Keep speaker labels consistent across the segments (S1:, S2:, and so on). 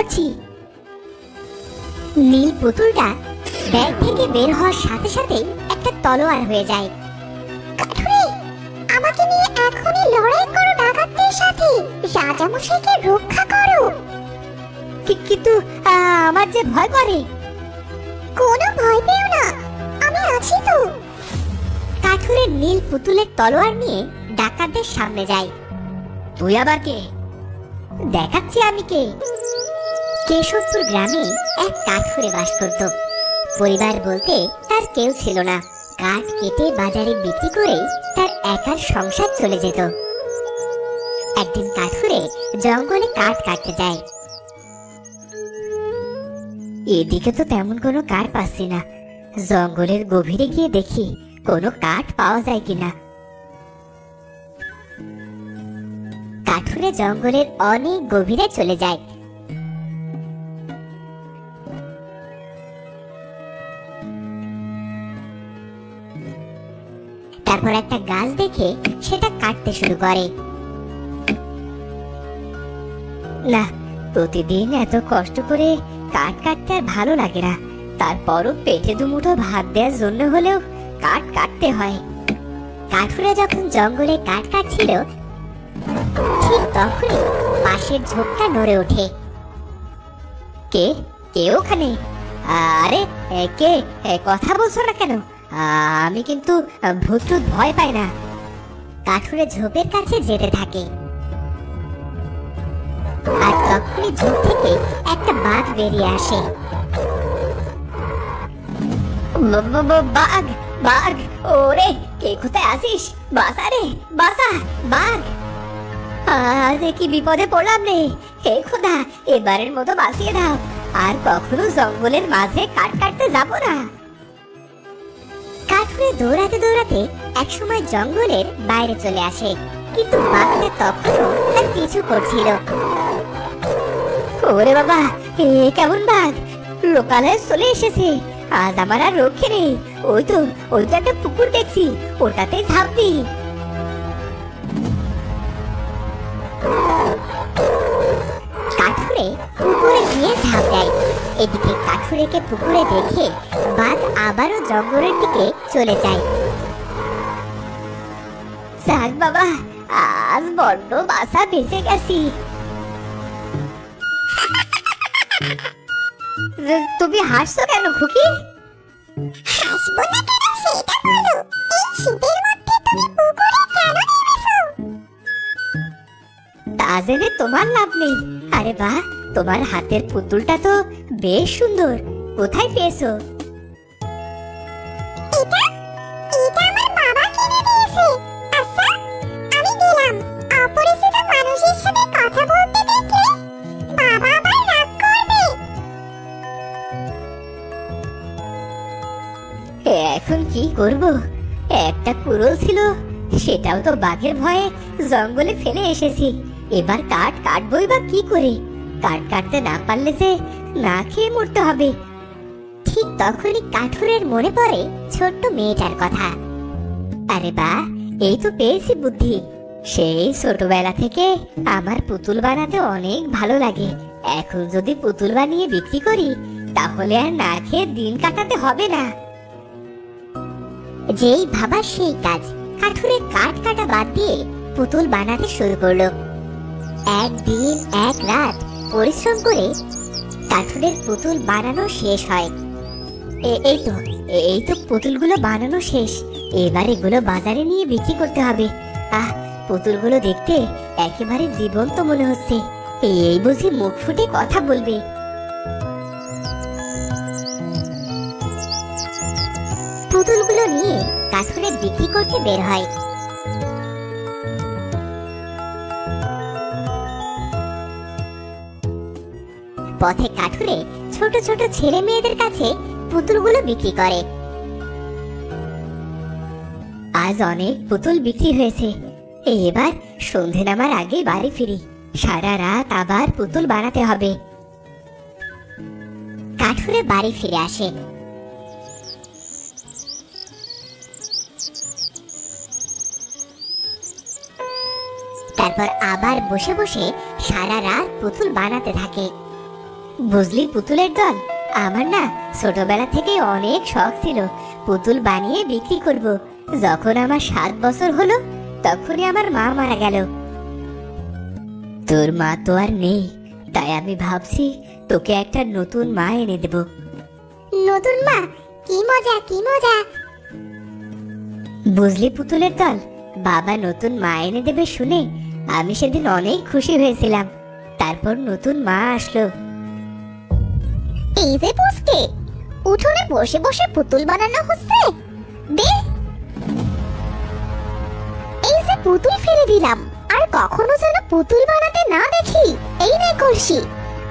S1: করছি। নীল পুতুলটা ব্যাগ থেকে বের হওয়ার সাথে সাথে একটা তলোয়ার হয়ে যায়।
S2: কাঠুরে, আমাকে নিয়ে এখনই লড়াই করো ডাকাতদের সাথে, রাজামশাইকে রক্ষা করো।
S1: কিন্তু আমার যে ভয় করে।
S2: কোনো ভয় পেও না, আমি আছি তো।
S1: কাঠুরে নীল পুতুলের তলোয়ার নিয়ে ডাকাতদের সামনে যায়। তুই আবার কে? দেখাচ্ছি আমি কে। কেশবপুর গ্রামে এক কাঠুরে বাস করত। পরিবার বলতে তার কেউ ছিল না। কাঠ কেটে বাজারে বিক্রি করে তার একার সংসার চলে যেত। একদিন কাঠুরে জঙ্গলে কাঠ কাটতে যায়। এদিকে তো তেমন কোনো কাঠ পাচ্ছি না, জঙ্গলের গভীরে গিয়ে দেখি কোনো কাঠ পাওয়া যায় কিনা। কাঠুরে জঙ্গলের অনেক গভীরে চলে যায়। তারপর একটা গাছ দেখে সেটা কাটতে শুরু করে। না, প্রতিদিন এত কষ্ট করে কাঠ কাটতে আর ভালো লাগে না। তারপরও পেটে দুমুঠো ভাত দেওয়ার জন্য হলেও কাঠ কাটতে হয়। কাঠুরে যখন জঙ্গলে কাঠ কাটছিল, ঠিক তখনই পাশের ঝোপটা নড়ে ওঠে। কে কে ওখানে? আরে কে? কথা বলছো না কেন? আমি কিন্তু ভূত ভয় পাই না। কাঠুরে ঝোপের কাছে যেতে থাকে, আর তখনই ঝোপ থেকে একটা বাঘ বেরিয়ে আসে। বাঘ বাঘ, ওরে কে কোথায় আসিস? বাসা রে বাসা, বাঘ। আজ কি বিপদে পড়লাম রে, হে খোদা, এবারের মতো বাঁচিয়ে দাও। আর কখনো জঙ্গলের মাঝে কাঠ কাটতে যাবো না। কাঠুরে দৌড়াতে দৌড়াতে একসময় জঙ্গলের বাইরে চলে আসে, কিন্তু বাঘটা তখনও তার পিছু করছিল। ওরে বাবা, এ কেমন বাঘ! লোকালয়ে চলে এসেছে। আজ আমার আর রক্ষে নেই। ওই তো একটা পুকুর দেখছি, ওটাতে ঝাঁপ দি। কাঠুরে পুকুরে গিয়ে ঝাঁপ দেয়। এদিকে কাঠুরেকে পুকুরে দেখে বাঘ আবারও জঙ্গলের দিকে চলে যায়। যাক বাবা, আজ বড্ড বাসা বেঁচে গেছি। তুমি হাসছো কেন খুকি?
S2: হাসবো না কেন সেটা বলো। এই শীতের মধ্যে তুমি পুকুরে কেন নেমেছো?
S1: তা জেনে তোমার লাভ নেই। আরে বাহ, তোমার হাতের পুতুলটা তো বেশ সুন্দর। কোথায় পেয়েছো?
S2: এটা এটা আমার বাবা কিনে দিয়েছে। আচ্ছা, আমি গেলাম। অপরিচিত মানুষের সাথে কথা বলতে দেখলে বাবা আবার রাগ করবে।
S1: এখন কি করব? একটা কুড়োল ছিল, সেটাও তো বাঘের ভয়ে জঙ্গলে ফেলে এসেছি। এবার কাঠ কাটবই বা কি করে? কাঠ কাটতে না পারলে যে না খেয়ে মরতে হবে। ঠিক তখনই কাঠুরের মনে পড়ে ছোট্ট মেয়েটার কথা। আরে বাহ, এই তো পেয়েছি বুদ্ধি। সেই ছোটবেলা থেকে আমার পুতুল বানাতে অনেক ভালো লাগে। এখন যদি পুতুল বানিয়ে বিক্রি করি, তাহলে আর না খেয়ে দিন কাটাতে হবে না। যেই ভাবা সেই কাজ। কাঠুরে কাঠ কাটা বাদ দিয়ে পুতুল বানাতে শুরু করলো। একদিন এক রাত পরিশ্রম করে কাঠুরের পুতুল বানানো শেষ হয়। এই তো পুতুলগুলো বানানো শেষ। এবার এগুলো বাজারে নিয়ে বিক্রি করতে হবে। পুতুলগুলো দেখতে একেবারে জীবন্ত মনে হচ্ছে। এই বুঝি মুখ ফুটে কথা বলবে। পুতুলগুলো নিয়ে কাঠুরে বিক্রি করতে বের হয়। পথে কাঠুরে ছোট ছোট ছেলে মেয়েদের কাছে পুতুলগুলো বিক্রি করে। আজ অনেক পুতুল বিক্রি হয়েছে। এবার সন্ধে নামার আগে বাড়ি ফিরি। সারা রাত আবার পুতুল বানাতে হবে। কাঠুরে বাড়ি ফিরে আসে। তারপর আবার বসে বসে সারা রাত পুতুল বানাতে থাকে। বুঝলি পুতুলের দল, আমার না ছোটবেলা থেকে অনেক শখ ছিল পুতুল বানিয়ে বিক্রি করব। যখন আমার 7 বছর হলো তখনই আমার মা মারা গেল। তোর মা তো আর নেই, তাই আমি ভাবছি তোকে একটা নতুন মা এনে দেব।
S2: নতুন মা? কি মজা কি মজা!
S1: বুঝলি পুতুলের দল, বাবা নতুন মা এনে দেবে শুনে আমি সেদিন অনেক খুশি হয়েছিলাম। তারপর নতুন মা আসলো।
S2: এই যে পুচকে, উঠোনে বসে বসে পুতুল বানানো হচ্ছে। দে, এই যে পুতুল ফেলে দিলাম, আর কখনো যেন পুতুল বানাতে না দেখি। এই নে কলসি,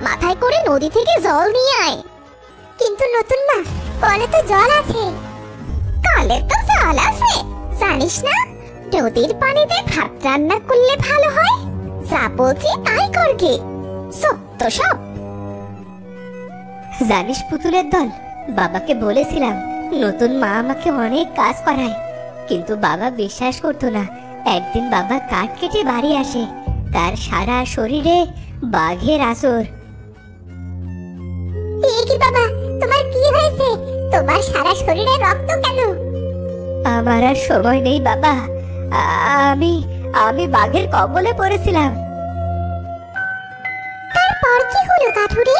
S2: মাথায় করে নদী থেকে জল নিয়ে আয়। কিন্তু নতুন মা, কলে তো জল আছে। কলে তো জল আছে, জানিস না নদীর পানিতে ভাত রান্না করলে ভালো হয়। যা বলছি তাই করগে, সব তো সব।
S1: জানিস পুতুলের দল, বাবাকে বলেছিলাম নতুন মা আমাকে অনেক কাজ করায়, কিন্তু বাবা বিশ্বাস করতো না। একদিন বাবা কাঠ কেটে বাড়ি আসে, তার সারা শরীরে বাঘের আঁচড়।
S2: কি বাবা, তোমার কি হয়েছে? তোমার সারা শরীরে রক্ত কেন?
S1: আমার আর সময় নেই বাবা, আমি আমি বাঘের কবলে পড়েছিলাম।
S2: তারপর কি হলো কাঠুরে?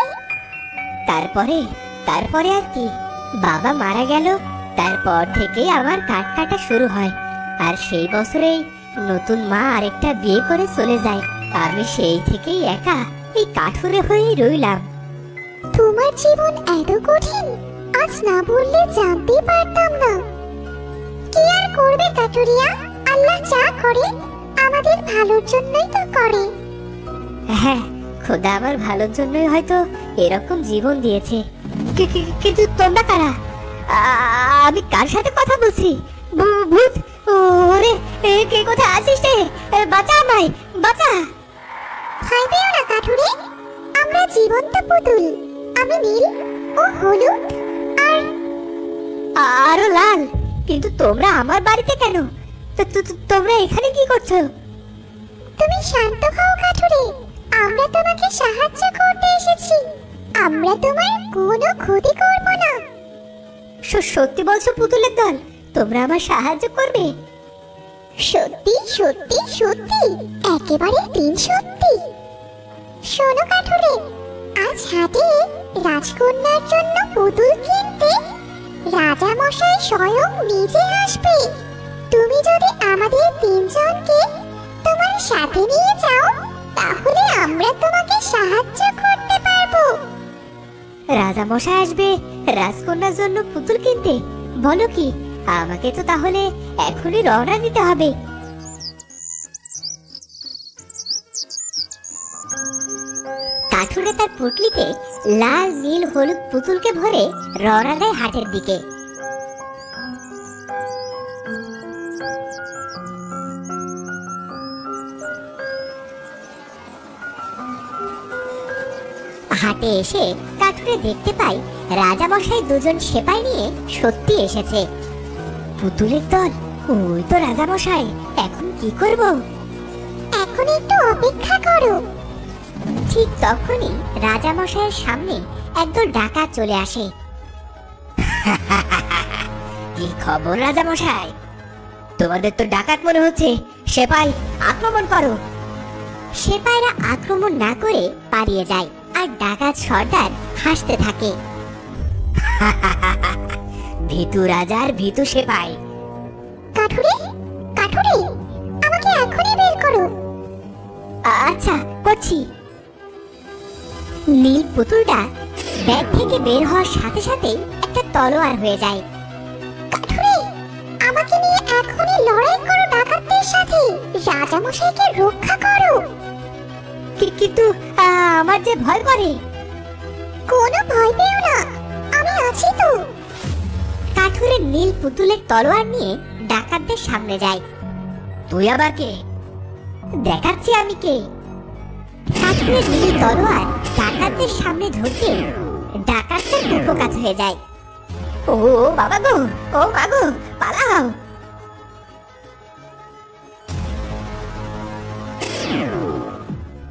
S1: তারপরে তারপরে আর কি, বাবা মারা গেল। তারপর থেকে আমার কাঠ কাটা শুরু হয়, আর সেই বছরেই নতুন মা আরেকটা বিয়ে করে চলে যায়। আমি সেই থেকেই একা এই কাঠুরে হয়েই রইলাম।
S2: তোমার জীবন এত কঠিন, আজ না বললে জানতেই পারতাম না। কি আর করবে কাটুরিয়া, আল্লাহ যা করে আমাদের ভালোর জন্যই তো করে।
S1: হ্যাঁ, খোদা আমার ভালোর জন্যই হয়তো এরকম জীবন দিয়েছে। কিন্তু তোমরা কারা? আমি কার সাথে কথা বলছি? ভূত? ওরে, কে কোথায় আছিস রে? বাঁচা আমায়, বাঁচা!
S2: ভয় পেও না কাঠুরে, আমরা জীবন্ত পুতুল। আমি নীল, ও হলুদ, আর
S1: আরো লাল। কিন্তু তোমরা আমার বাড়িতে কেন? তোমরা এখানে কি করছো?
S2: তুমি শান্ত হও কাঠুরে, আমরা তোমাকে সাহায্য করতে এসেছি। আমরা তোমার কোনো ক্ষতি করব না।
S1: সত্যি বলছো পুতুলের দল, তোমরা আমার সাহায্য করবে?
S2: সত্যি সত্যি সত্যি, একেবারে দিন সত্যি। শোনো কাঠুরে, আজ হাটে রাজকন্যার জন্য পুতুল কিনতে রাজা মশাই স্বয়ং নিজে আসবে। তুমি যদি আমাদের 3 জনকে তোমার সাথে নিয়ে যাও, তাহলে আমরা তোমাকে সাহায্য করতে পারবো।
S1: রাজা মশাই আসবে রাজকন্যার জন্য পুতুল কিনতে? বলো কি? আমাকে তো তাহলে এখনই রওনা দিতে হবে। কাঠুরে তার পুটলিতে লাল নীল হলুদ পুতুলকে ভরে রওনা দেয় হাটের দিকে। হাটে এসে কাঠুরে দেখতে পাই রাজা মশাই 2 জন সেপাই নিয়ে সত্যি এসেছে। পুতুলের দল, ওই তো রাজা মশাই, এখন কি করব?
S2: এখন একটু অপেক্ষা করো।
S1: ঠিক তখনই রাজা মশাইয়ের সামনে একদল ডাকাত চলে আসে। কি খবর রাজা মশাই? তোমাদের তো ডাকাত মনে হচ্ছে, সেপাই আক্রমণ করো। সেপাইরা আক্রমণ না করে পালিয়ে যায়, আর ডাকাত সর্দার হাসতে থাকে। ভীতু রাজার ভীতু সেপাই।
S2: কাঠুরে, কাঠুরে, আমাকে এখনই বের করো।
S1: আচ্ছা, করছি। নীল পুতুলটা ব্যাগ থেকে বের হওয়ার সাথে সাথে একটা তলোয়ার হয়ে যায়।
S2: কাঠুরে, আমাকে নিয়ে এখনই লড়াই করো ডাকাতদের সাথে। রাজা মশাইকে রক্ষা করো।
S1: কিন্তু আমার যে ভয় করে।
S2: কোনো ভয় পেও না, আমি আছি তো।
S1: কাঠুরে নীল পুতুলের তলোয়ার নিয়ে ডাকাতদের সামনে যায়। তুই আবার কে? দেখাচ্ছি আমি কে। কাঠুরে নীল তলোয়ার ডাকাতদের সামনে ধরতে ডাকাতদের উপকাত হয়ে যায়। ও বাবা গো, ও মা গো, পালাও!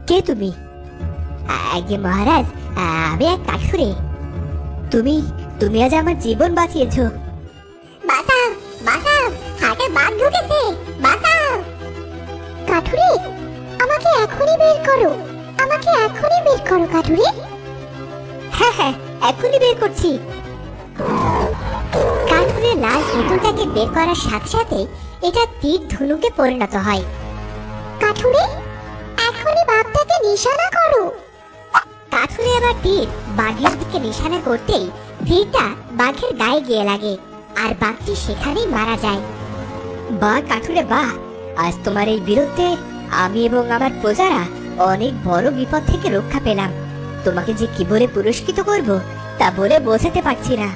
S1: কে তুমি? আগে মহারাজ, আমি এক কাঠুরে। তুমি তুমি আজ আমার জীবন বাঁচিয়েছো।
S2: বাঁচাও, বাঁচাও, হাটে বাঘ ঢুকেছে, বাঁচাও। কাঠুরে, আমাকে এখনই বের করো, আমাকে এখনই বের করো কাঠুরে।
S1: হ্যাঁ হ্যাঁ, এখনই বের করছি। কাঠুরে লাল পুতুলটাকে বের করার সাথে সাথে এটা তীর ধনুকে পরিণত হয়।
S2: কাঠুরে, এখনই বাঘটাকে নিশানা করো।
S1: কাঠুরে আবার তীর বাঘের দিকে নিশানা করতেই তীরটা বাঘের গায়ে গিয়ে লাগে আর বাঘটি সেখানেই মারা যায়। বাহ কাঠুরে বাহ, আজ তোমার এই বীরত্বে আমি এবং আমার প্রজারা অনেক বড় বিপদ থেকে রক্ষা পেলাম। তোমাকে যে কি বলে পুরস্কৃত করব তা বলে বোঝাতে পারছি না।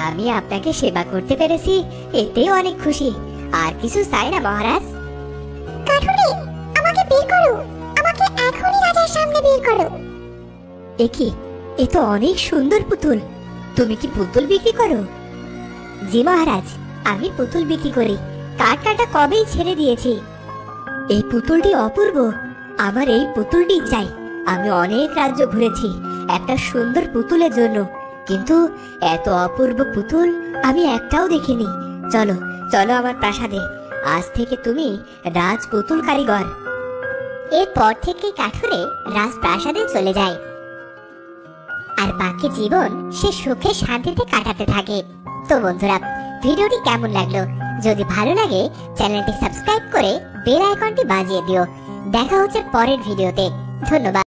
S1: আমি আপনাকে সেবা করতে পেরেছি, এতেও অনেক খুশি। আর কিছু চাই না মহারাজ।
S2: কাঠুরে, আমাকে বের করো, আমাকে এখনই রাজার সামনে বের করো।
S1: এ কি, এ তো অনেক সুন্দর পুতুল। তুমি কি পুতুল বিক্রি করো? জি মহারাজ, আমি পুতুল বিক্রি করি। কাঠ কাটা কবেই ছেড়ে দিয়েছি। এই পুতুলটি অপূর্ব, আমার এই পুতুলটি চাই। আমি অনেক রাজ্য ঘুরেছি একটা সুন্দর পুতুলের জন্য, কিন্তু এত অপূর্ব পুতুল আমি একটাও দেখিনি। চলো চলো আমার প্রাসাদে, আজ থেকে তুমি রাজ পুতুল কারিগর। এরপর থেকে কাঠুরে রাজপ্রাসাদে চলে যায় আর বাকি জীবন সে সুখে শান্তিতে কাটাতে থাকে। তো বন্ধুরা, ভিডিওটি কেমন লাগলো? যদি ভালো লাগে চ্যানেলটি সাবস্ক্রাইব করে বেল আইকনটি বাজিয়ে দিও। দেখা হচ্ছে পরের ভিডিওতে। ধন্যবাদ।